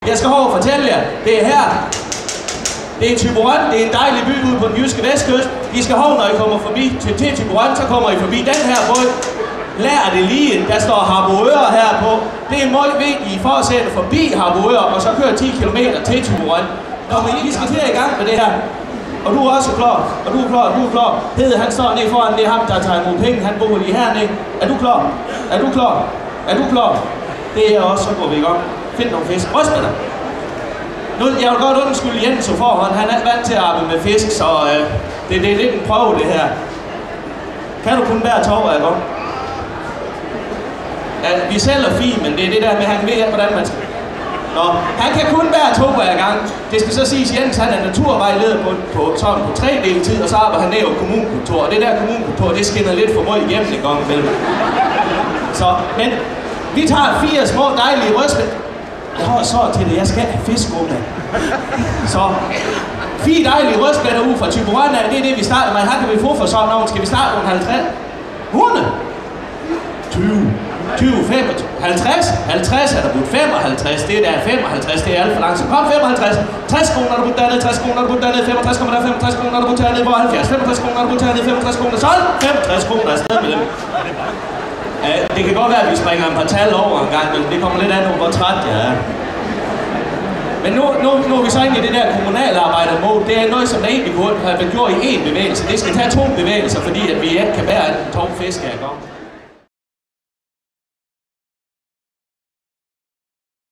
Jeg skal over og fortælle jer, det er her. Det er Thyborøn, det er en dejlig by ude på den jyske vestkyst. I skal have, når I kommer forbi til Thyborøn, så kommer I forbi den her båd. Lær det lige, der står Harboøre her på. Det er meget vigtigt, I fortsætter forbi Harboøre, og så kører 10 km til Thyborøn. Vi skal til i gang med det her. Og du er også klar, og du er klar, du er klar. Hede, han står nede foran, det er ham, der tager imod penge, han bor lige hernede. Er du klar? Er du klar? Er du klar? Det er også, så går vi i gang. Find nogle fisk. Ryst med dig. Nu, jeg vil godt undskylde Jens på forhånd, han er vant til at arbejde med fisk, så det er lidt en prøve det her. Kan du kun bære tov, jeg går? Ja, vi sælger fint, men det er det der med, han ved, hvordan man skal. Nå, han kan kun bære tog hver gang. Det skal så siges, Jens han er naturvejleder på 3 del tid, og så arbejder han ned på kommunekontor. Og det der kommunekontor, det skinner lidt for meget igennem i gang imellem. Så, men vi tager 4 små dejlige røste. Jeg har så til det, jeg skal have fisk under. Så 4 dejlige røstblætter ud fra Thyborøn, det er det vi starter med. Her kan vi få for sådan nogen. Skal vi starte med 50? 100? 20? 20, 25, 50, 50 er der budt 55, det der er 55, det er alt for langsomt. Kom 55, 60 kroner er der budt dernede, 60 kroner er der budt dernede, 65 kroner er der 65 kroner er der budt dernede, 70, 65 kroner er der budt dernede, 65 kroner, solgt, 65 kroner er afsted med dem. Det kan godt være, at vi springer en par tal over en gang, men det kommer lidt an på, hvor træt jeg er. Men nu er vi så inde i det der kommunalarbejdermode. Det er noget, som egentlig kunne have været gjort i én bevægelse. Det skal tage 2 bevægelser, fordi at vi ikke kan bære en tom fisk af i gang.